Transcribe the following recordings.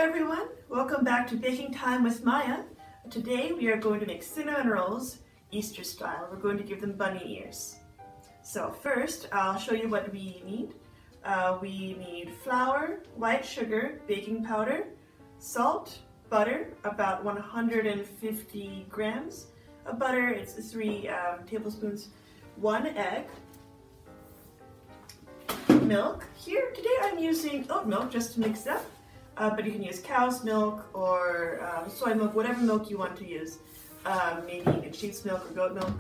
everyone, welcome back to Baking Time with Maija. Today we are going to make cinnamon rolls Easter style. We're going to give them bunny ears. So first I'll show you what we need. We need flour, white sugar, baking powder, salt, butter, about 150 grams of butter, it's 3 tablespoons, 1 egg, milk. Here today I'm using oat milk just to mix it up. But you can use cow's milk or soy milk, whatever milk you want to use. Maybe you can sheep's milk or goat milk.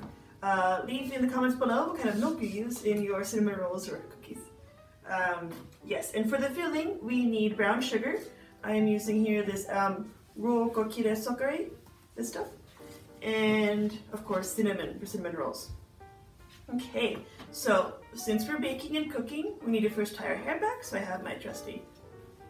Leave in the comments below what kind of milk you use in your cinnamon rolls or cookies. Yes, and for the filling, we need brown sugar. I am using here this Rokokire Sokari, this stuff. And of course cinnamon for cinnamon rolls. Okay, so since we're baking and cooking, we need to first tie our hair back. So I have my trusty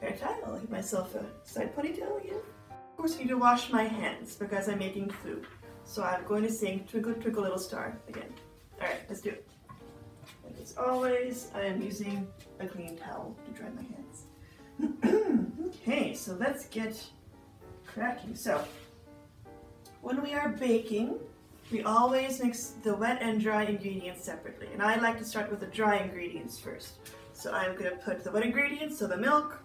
hair tie. I'll give myself a side ponytail again. Of course, I need to wash my hands because I'm making food. So I'm going to sing Twinkle Twinkle Little Star again. Alright, let's do it. And as always, I am using a clean towel to dry my hands. Okay, so let's get cracking. So, when we are baking, we always mix the wet and dry ingredients separately. And I like to start with the dry ingredients first. So I'm going to put the wet ingredients, so the milk,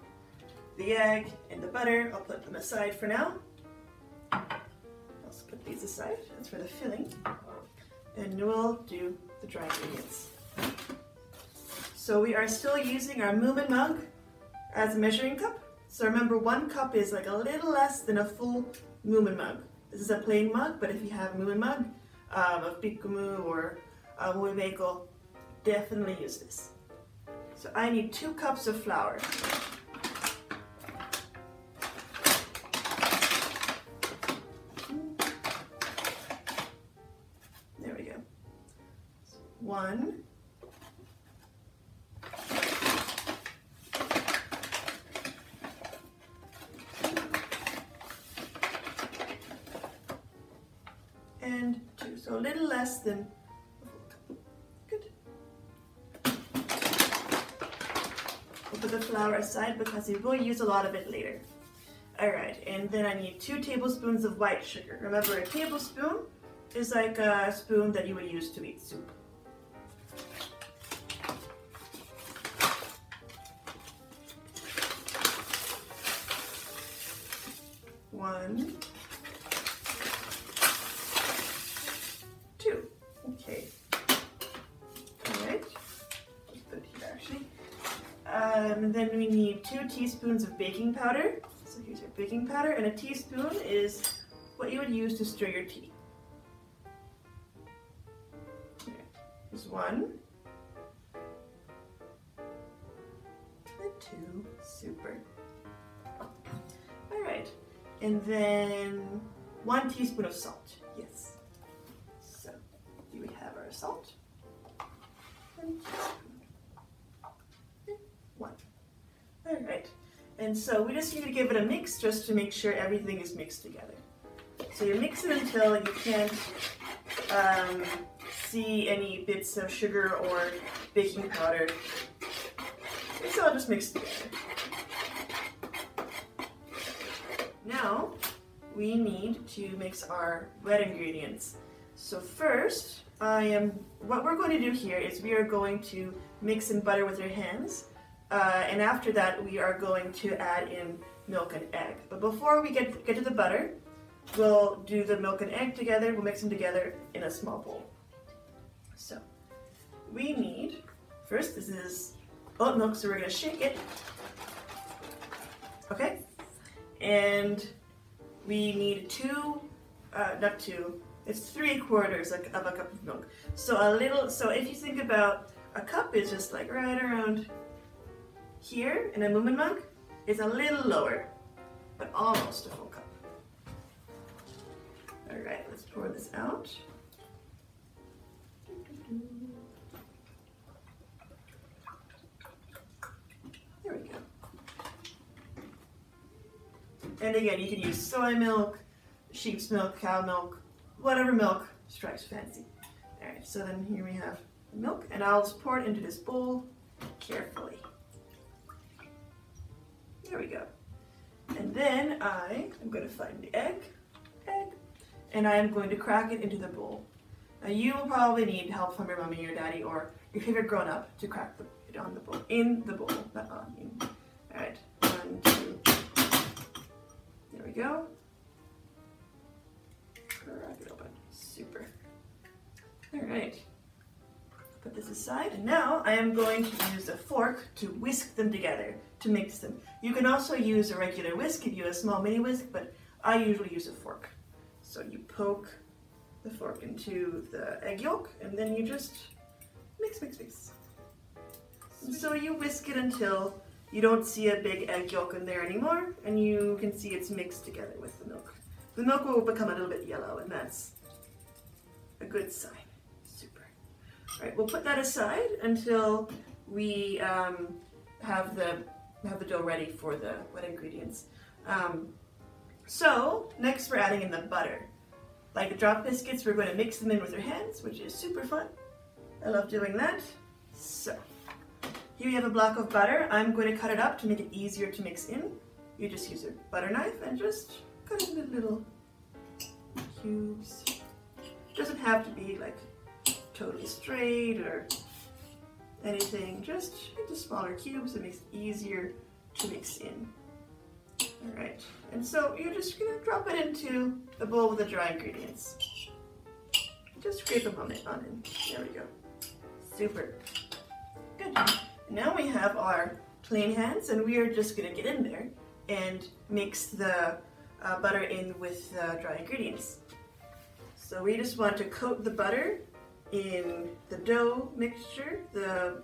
the egg, and the butter. I'll put them aside for now. I'll just put these aside. That's for the filling. And we'll do the dry ingredients. So we are still using our Moomin mug as a measuring cup. So remember, 1 cup is like a little less than a full Moomin mug. This is a plain mug, but if you have a Moomin mug of Pikumu or Muimeko, definitely use this. So I need 2 cups of flour. There we go. 1. And 2, so a little less than a full cup. Good. We'll put the flour aside because we will use a lot of it later. Alright, and then I need 2 tablespoons of white sugar. Remember, a tablespoon is like a spoon that you would use to eat soup. One. 2. Okay. Alright. Just put it here actually. And then we need 2 teaspoons of baking powder. So here's your baking powder, and a teaspoon is what you would use to stir your tea. Okay. Here's 1. And 2. Super. Alright. And then 1 teaspoon of salt. Yes. So here we have our salt. And 1. Alright. And so we just need to give it a mix just to make sure everything is mixed together. So you mix it until you can't see any bits of sugar or baking powder. It's all just mixed together. Now we need to mix our wet ingredients. So first, what we're going to do here is we are going to mix in butter with our hands. And after that, we are going to add in milk and egg. But before we get to the butter, we'll do the milk and egg together. We'll mix them together in a small bowl. So we need, first, this is oat milk, so we're going to shake it. Okay? And we need 2, not 2, it's 3/4 of a cup of milk. So so if you think about a cup is just like right around here, and a Moomin mug is a little lower, but almost a full cup. Alright, let's pour this out. There we go. And again, you can use soy milk, sheep's milk, cow milk, whatever milk strikes fancy. Alright, so then here we have the milk, and I'll just pour it into this bowl carefully. There we go. And then I am going to find the egg, and I am going to crack it into the bowl. Now you will probably need help from your mommy or daddy or your favorite grown-up to crack it on the bowl, in the bowl, not on. All right, 1, 2. There we go. Crack it open. Super. All right. Put this aside, and now I am going to use a fork to whisk them together, to mix them. You can also use a regular whisk if you have a small mini whisk, but I usually use a fork. So you poke the fork into the egg yolk, and then you just mix, mix, mix. And so you whisk it until you don't see a big egg yolk in there anymore, and you can see it's mixed together with the milk. The milk will become a little bit yellow, and that's a good sign. Super. All right, we'll put that aside until we have the dough ready for the wet ingredients. So next we're adding in the butter. Like the drop biscuits, we're going to mix them in with our hands, which is super fun. I love doing that. So here you have a block of butter. I'm going to cut it up to make it easier to mix in. You just use a butter knife and just cut it into little cubes. It doesn't have to be like totally straight or anything, just into smaller cubes. It makes it easier to mix in. All right, and so you're just gonna drop it into the bowl with the dry ingredients. Just scrape them on in. There we go. Super. Good. Now we have our clean hands, and we are just gonna get in there and mix the butter in with the dry ingredients. So we just want to coat the butter in the dough mixture, the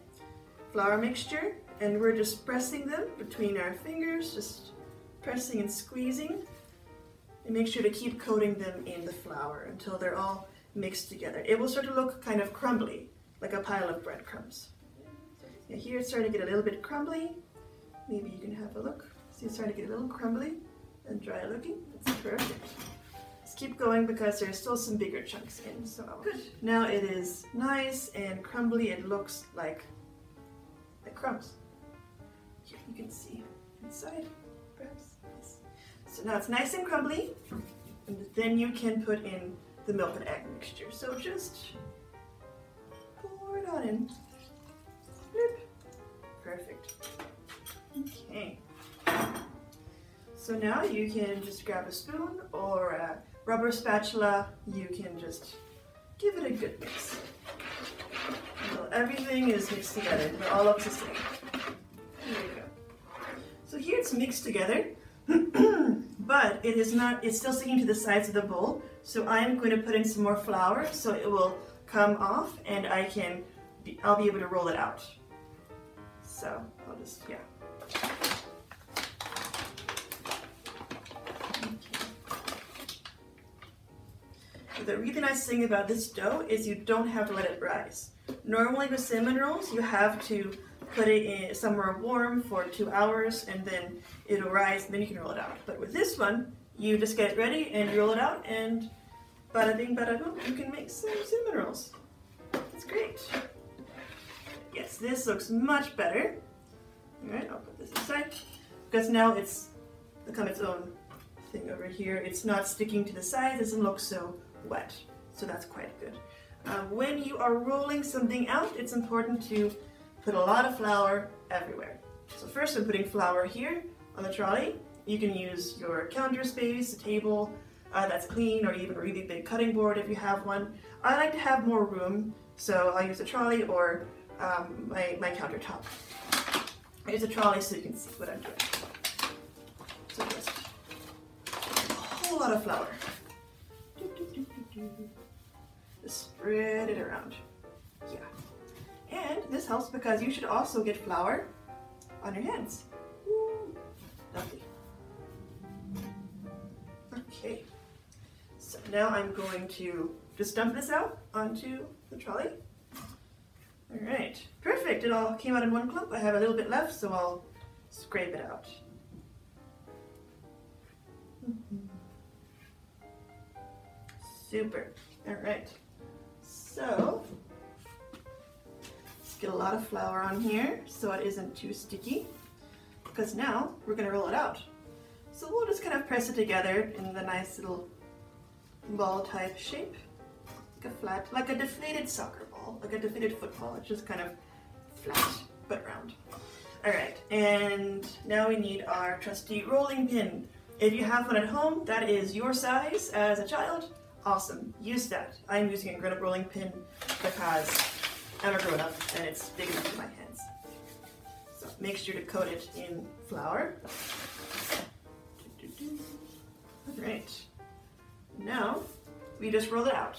flour mixture, and we're just pressing them between our fingers, just pressing and squeezing, and make sure to keep coating them in the flour until they're all mixed together. It will start to look kind of crumbly, like a pile of breadcrumbs. Yeah, here it's starting to get a little bit crumbly. Maybe you can have a look. See, it's starting to get a little crumbly and dry looking. That's perfect. Just keep going because there's still some bigger chunks in. So good. Now it is nice and crumbly. It looks like crumbs. Here you can see inside, perhaps. Yes. So now it's nice and crumbly, and then you can put in the milk and egg mixture. So just pour it on in. Flip. Perfect. Okay. So now you can just grab a spoon or a rubber spatula. You can just give it a good mix. Until everything is mixed together. It all looks the same. There you go. So here it's mixed together, but it is not, it's still sticking to the sides of the bowl. So I'm going to put in some more flour so it will come off and I'll be able to roll it out. So I'll just, yeah. The really nice thing about this dough is you don't have to let it rise. Normally with cinnamon rolls, you have to put it in somewhere warm for 2 hours and then it'll rise and then you can roll it out. But with this one, you just get it ready and you roll it out and bada bing bada boom, you can make some cinnamon rolls. It's great. Yes, this looks much better. All right, I'll put this aside because now it's become its own thing over here. It's not sticking to the sides, it doesn't look so wet, so that's quite good. When you are rolling something out, it's important to put a lot of flour everywhere. So first I'm putting flour here on the trolley. You can use your counter space, a table that's clean, or even a really big cutting board if you have one. I like to have more room, so I'll use a trolley or my countertop. I use a trolley so you can see what I'm doing. So just a whole lot of flour. Just spread it around. Yeah. And this helps because you should also get flour on your hands. Woo. Lovely. Okay. So now I'm going to just dump this out onto the trolley. All right. Perfect. It all came out in one clump. I have a little bit left, so I'll scrape it out. Super. All right. So let's get a lot of flour on here so it isn't too sticky, because now we're going to roll it out. So we'll just kind of press it together in the nice little ball type shape. Like a flat, like a deflated soccer ball, like a deflated football. It's just kind of flat but round. Alright, and now we need our trusty rolling pin. If you have one at home that is your size as a child, awesome, use that. I'm using a grown-up rolling pin because I'm a grown-up and it's big enough for my hands. So make sure to coat it in flour. Alright, now we just roll it out.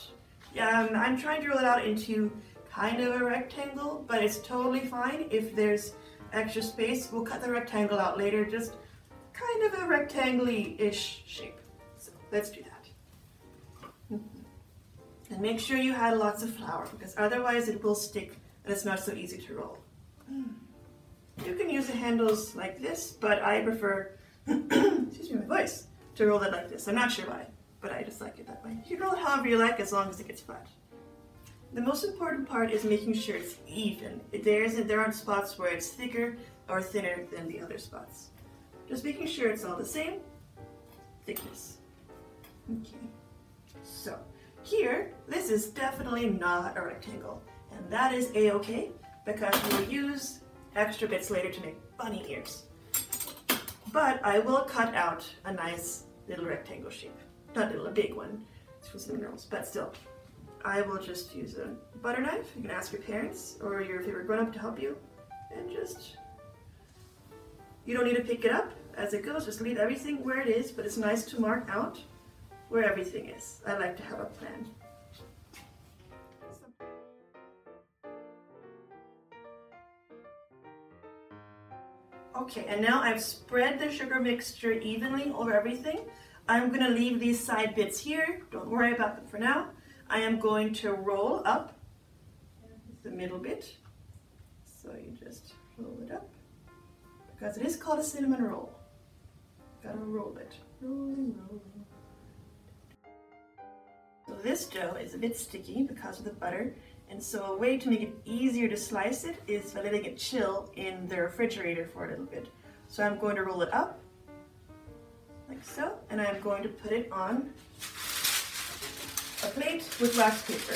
I'm trying to roll it out into kind of a rectangle, but it's totally fine if there's extra space. We'll cut the rectangle out later, just kind of a rectangle-ish shape. So let's do that. And make sure you add lots of flour because otherwise it will stick and it's not so easy to roll. You can use the handles like this, but I prefer, excuse me, my voice, to roll it like this. I'm not sure why, but I just like it that way. You can roll it however you like as long as it gets flat. The most important part is making sure it's even. There aren't spots where it's thicker or thinner than the other spots. Just making sure it's all the same thickness. Okay, so here, this is definitely not a rectangle, and that is a-okay because we'll use extra bits later to make bunny ears. But I will cut out a nice little rectangle shape. Not little, a big one. It's for cinnamon rolls, but still. I will just use a butter knife. You can ask your parents or your favorite grown-up to help you. And just, you don't need to pick it up as it goes. Just leave everything where it is, but it's nice to mark out where everything is. I like to have a plan. Okay, and now I've spread the sugar mixture evenly over everything. I'm going to leave these side bits here. Don't worry about them for now. I am going to roll up the middle bit. So you just roll it up. Because it is called a cinnamon roll. Gotta roll it. Rolling, rolling. So this dough is a bit sticky because of the butter. And so a way to make it easier to slice it is by letting it chill in the refrigerator for a little bit. So I'm going to roll it up, like so, and I'm going to put it on a plate with wax paper.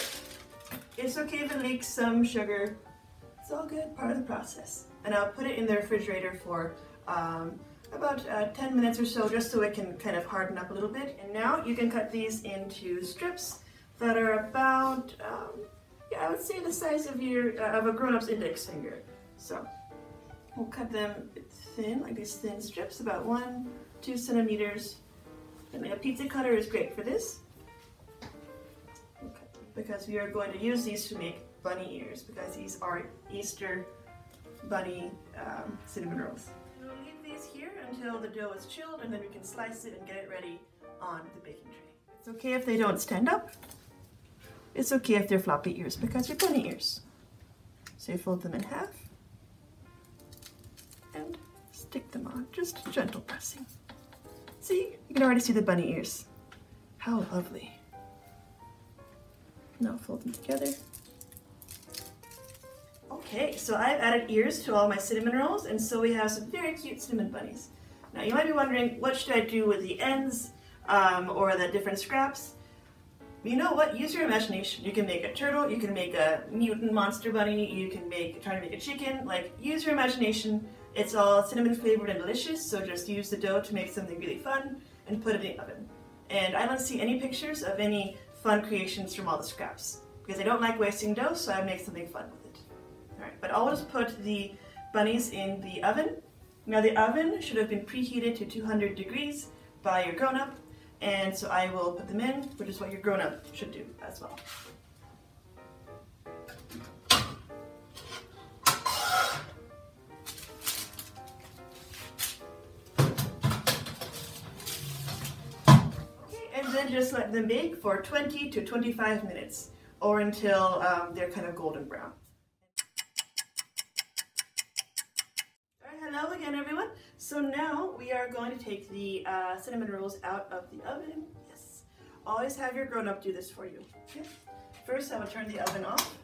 It's okay if it leaks some sugar. It's all good, part of the process. And I'll put it in the refrigerator for about 10 minutes or so, just so it can kind of harden up a little bit. And now you can cut these into strips that are about, I would say the size of a grown-up's index finger. So we'll cut them thin, like these thin strips, about 1-2 centimeters. And a pizza cutter is great for this, because we are going to use these to make bunny ears, because these are Easter bunny cinnamon rolls. We'll leave these here until the dough is chilled, and then we can slice it and get it ready on the baking tray. It's okay if they don't stand up. It's okay if they're floppy ears because they're bunny ears. So you fold them in half and stick them on, just gentle pressing. See, you can already see the bunny ears. How lovely. Now fold them together. Okay, so I've added ears to all my cinnamon rolls, and so we have some very cute cinnamon bunnies. Now you might be wondering, what should I do with the ends or the different scraps? You know what? Use your imagination. You can make a turtle, you can make a mutant monster bunny, you can try to make a chicken. Like, use your imagination. It's all cinnamon flavored and delicious, so just use the dough to make something really fun and put it in the oven. And I don't see any pictures of any fun creations from all the scraps because I don't like wasting dough, so I make something fun with it. Alright, but I'll just put the bunnies in the oven. Now the oven should have been preheated to 200 degrees by your grown-up. And so I will put them in, which is what your grown-up should do as well. Okay, and then just let them bake for 20 to 25 minutes, or until they're kind of golden brown. Hello again, everyone. So now we are going to take the cinnamon rolls out of the oven. Yes. Always have your grown-up do this for you. Okay. First, I will turn the oven off.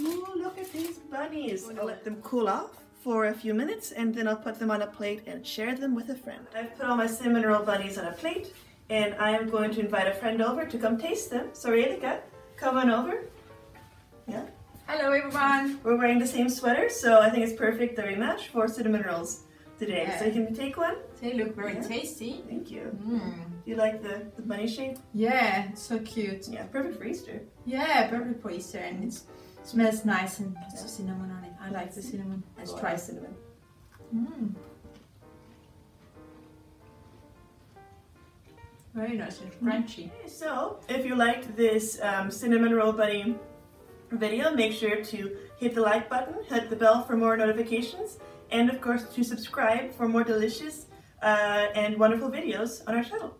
Ooh, look at these bunnies. I'll let them cool off for a few minutes and then I'll put them on a plate and share them with a friend. I've put all my cinnamon roll bunnies on a plate and I am going to invite a friend over to come taste them. So Relika, come on over. Yeah. Hello everyone. We're wearing the same sweater, so I think it's perfect that we match for cinnamon rolls today. Yeah. So you can take one. They look very tasty. Thank you. Mm. Do you like the bunny shape? Yeah, it's so cute. Yeah, perfect for Easter. Yeah, perfect for Easter, and it smells nice and lots of cinnamon on it. I like the cinnamon. Let's try cinnamon. Mm. Very nice and crunchy. Okay, so if you liked this cinnamon roll bunny video, make sure to hit the like button, hit the bell for more notifications, and of course to subscribe for more delicious and wonderful videos on our channel.